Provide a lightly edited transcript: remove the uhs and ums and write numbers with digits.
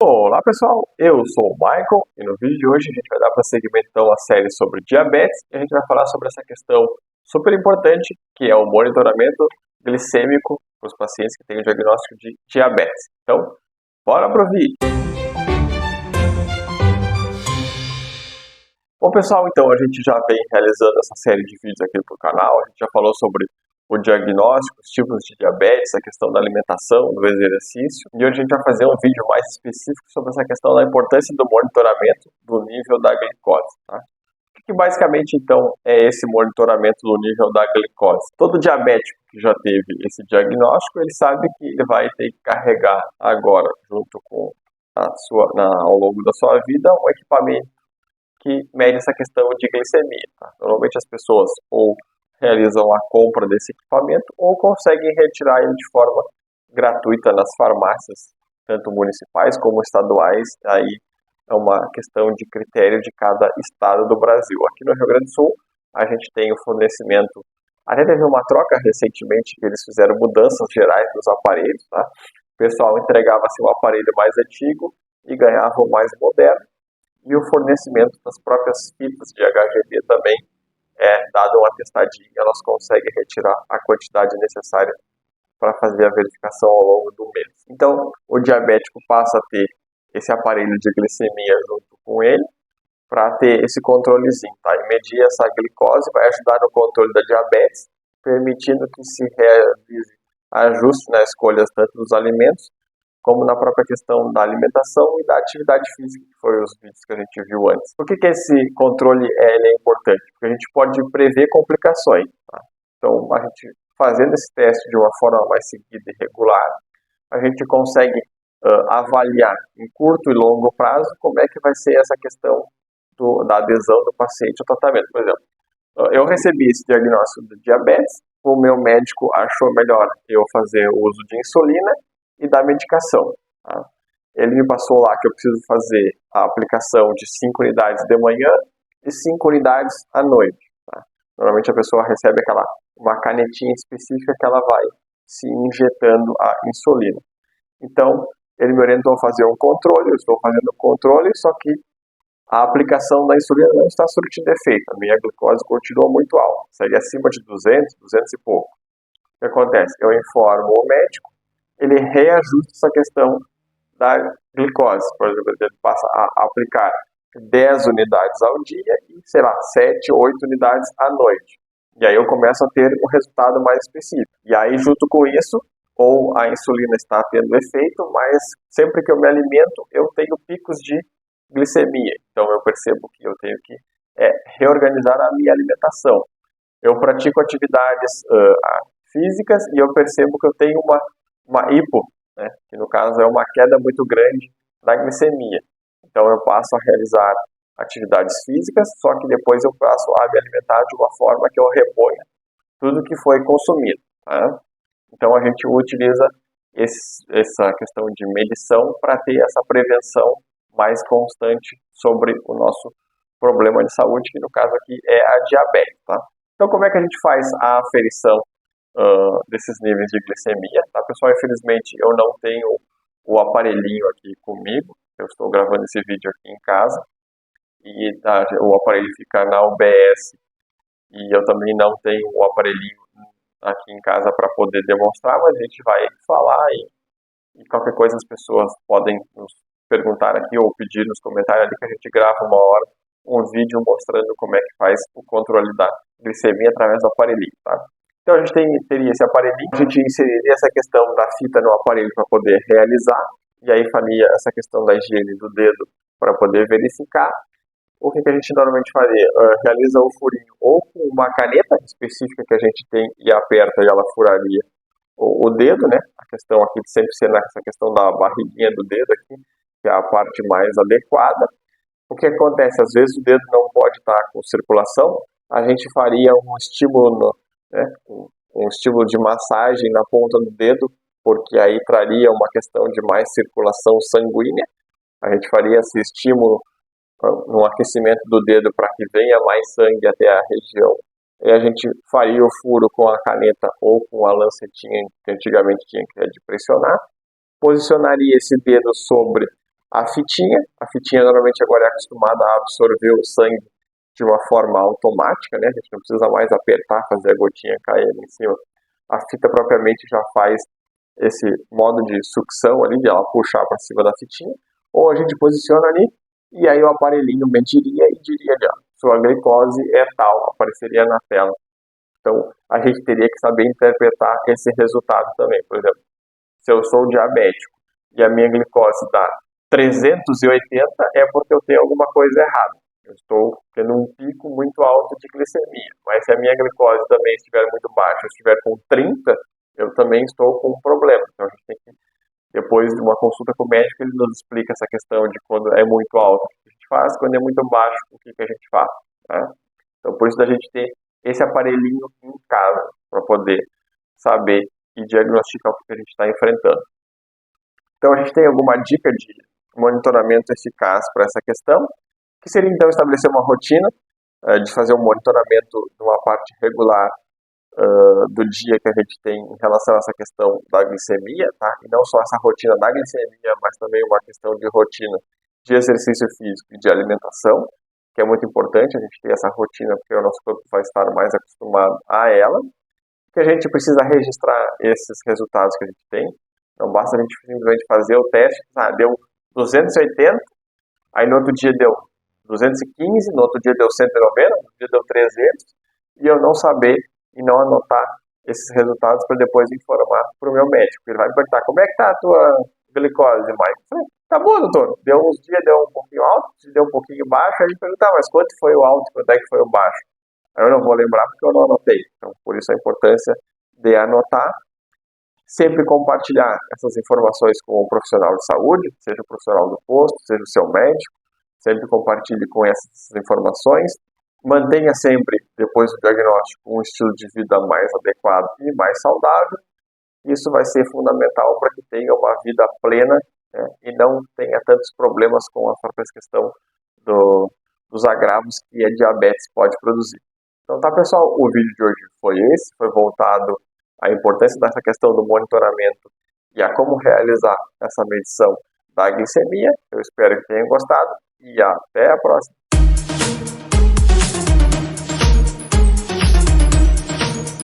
Olá pessoal, eu sou o Michael e no vídeo de hoje a gente vai dar prosseguimento então à série sobre diabetes e a gente vai falar sobre essa questão super importante que é o monitoramento glicêmico para os pacientes que têm o diagnóstico de diabetes. Então, bora pro vídeo! Bom pessoal, então a gente já vem realizando essa série de vídeos aqui pro canal, a gente já falou sobre o diagnóstico, os tipos de diabetes, a questão da alimentação, do exercício. E hoje a gente vai fazer um vídeo mais específico sobre essa questão da importância do monitoramento do nível da glicose. Tá? O que basicamente então é esse monitoramento do nível da glicose? Todo diabético que já teve esse diagnóstico, ele sabe que ele vai ter que carregar agora, junto com ao longo da sua vida, um equipamento que mede essa questão de glicemia. Tá? Normalmente as pessoas ou realizam a compra desse equipamento ou conseguem retirar ele de forma gratuita nas farmácias, tanto municipais como estaduais. Aí é uma questão de critério de cada estado do Brasil. Aqui no Rio Grande do Sul, a gente tem o fornecimento. Até teve uma troca recentemente que eles fizeram mudanças gerais nos aparelhos. Tá? O pessoal entregava assim, um aparelho mais antigo e ganhava o mais moderno. E o fornecimento das próprias fitas de HGV também dado uma testadinha, elas conseguem retirar a quantidade necessária para fazer a verificação ao longo do mês. Então, o diabético passa a ter esse aparelho de glicemia junto com ele para ter esse controlezinho, tá? E medir essa glicose vai ajudar no controle da diabetes, permitindo que se realize ajuste nas escolhas tanto dos alimentos como na própria questão da alimentação e da atividade física, que foi os vídeos que a gente viu antes. Por que esse controle é importante? Porque a gente pode prever complicações. Tá? Então, a gente fazendo esse teste de uma forma mais seguida e regular, a gente consegue avaliar em curto e longo prazo como é que vai ser essa questão da adesão do paciente ao tratamento. Por exemplo, eu recebi esse diagnóstico de diabetes, o meu médico achou melhor eu fazer o uso de insulina e da medicação. Tá? Ele me passou lá que eu preciso fazer a aplicação de 5 unidades de manhã e 5 unidades à noite. Tá? Normalmente a pessoa recebe uma canetinha específica que ela vai se injetando a insulina. Então, ele me orientou a fazer um controle, eu estou fazendo o controle, só que a aplicação da insulina não está surtindo efeito. A minha glicose continua muito alta, segue acima de 200, 200 e pouco. O que acontece? Eu informo o médico, ele reajusta essa questão da glicose. Por exemplo, ele passa a aplicar 10 unidades ao dia e, 7, 8 unidades à noite. E aí eu começo a ter um resultado mais específico. E aí, junto com isso, ou a insulina está tendo efeito, mas sempre que eu me alimento, eu tenho picos de glicemia. Então eu percebo que eu tenho que reorganizar a minha alimentação. Eu pratico atividades físicas e eu percebo que eu tenho uma hipo, né, que no caso é uma queda muito grande da glicemia. Então eu passo a realizar atividades físicas, só que depois eu passo a me alimentar de uma forma que eu reponha tudo que foi consumido. Tá? Então a gente utiliza essa questão de medição para ter essa prevenção mais constante sobre o nosso problema de saúde, que no caso aqui é a diabetes. Tá? Então como é que a gente faz a aferição desses níveis de glicemia, tá pessoal? Infelizmente eu não tenho o aparelhinho aqui comigo, eu estou gravando esse vídeo aqui em casa e o aparelho fica na UBS e eu também não tenho o aparelhinho aqui em casa para poder demonstrar, mas a gente vai falar e qualquer coisa as pessoas podem nos perguntar aqui ou pedir nos comentários ali que a gente grava uma hora um vídeo mostrando como é que faz o controle da glicemia através do aparelhinho, tá? Então a gente teria esse aparelhinho, a gente inseriria essa questão da fita no aparelho para poder realizar, e aí faria essa questão da higiene do dedo para poder verificar. O que a gente normalmente faria? Realiza o furinho ou com uma caneta específica que a gente tem e aperta e ela furaria o dedo, né? A questão aqui de sempre ser nessa questão da barriguinha do dedo aqui, que é a parte mais adequada. O que acontece? Às vezes o dedo não pode estar com circulação, a gente faria um estímulo, né, um estímulo de massagem na ponta do dedo, porque aí traria uma questão de mais circulação sanguínea. A gente faria esse estímulo no aquecimento do dedo para que venha mais sangue até a região. E a gente faria o furo com a caneta ou com a lancetinha que antigamente tinha que de pressionar. Posicionaria esse dedo sobre A fitinha normalmente agora é acostumada a absorver o sangue de uma forma automática, né? A gente não precisa mais apertar, fazer a gotinha cair ali em cima. A fita propriamente já faz esse modo de sucção ali, de ela puxar para cima da fitinha, ou a gente posiciona ali e aí o aparelhinho mediria e diria ali, ó, sua glicose é tal, apareceria na tela. Então, a gente teria que saber interpretar esse resultado também. Por exemplo, se eu sou diabético e a minha glicose dá 380, é porque eu tenho alguma coisa errada. Eu estou tendo um pico muito alto de glicemia. Mas se a minha glicose também estiver muito baixa, eu estiver com 30, eu também estou com um problema. Então, a gente tem que, depois de uma consulta com o médico, ele nos explica essa questão de quando é muito alto, o que a gente faz, quando é muito baixo, o que a gente faz. Né? Então, por isso da gente ter esse aparelhinho em casa, para poder saber e diagnosticar o que a gente está enfrentando. Então, a gente tem alguma dica de monitoramento eficaz para essa questão, que seria, então, estabelecer uma rotina de fazer um monitoramento de uma parte regular do dia que a gente tem em relação a essa questão da glicemia, tá? E não só essa rotina da glicemia, mas também uma questão de rotina de exercício físico e de alimentação, que é muito importante a gente ter essa rotina, porque o nosso corpo vai estar mais acostumado a ela, que a gente precisa registrar esses resultados que a gente tem. Não basta a gente simplesmente fazer o teste, deu 280, aí no outro dia deu 215, no outro dia deu 190, no outro dia deu 300, e eu não saber e não anotar esses resultados para depois informar para o meu médico. Ele vai me perguntar, como é que está a tua glicose, Mike? Tá bom, doutor. Deu uns dias, deu um pouquinho alto, deu um pouquinho baixo, aí ele pergunta, mas quanto foi o alto, quanto é que foi o baixo? Aí eu não vou lembrar porque eu não anotei. Então, por isso a importância de anotar, sempre compartilhar essas informações com o profissional de saúde, seja o profissional do posto, seja o seu médico, sempre compartilhe com essas informações. Mantenha sempre, depois do diagnóstico, um estilo de vida mais adequado e mais saudável. Isso vai ser fundamental para que tenha uma vida plena, né, e não tenha tantos problemas com a própria questão dos agravos que a diabetes pode produzir. Então tá, pessoal, o vídeo de hoje foi esse, foi voltado à importância dessa questão do monitoramento e a como realizar essa medição da glicemia. Eu espero que tenham gostado e até a próxima.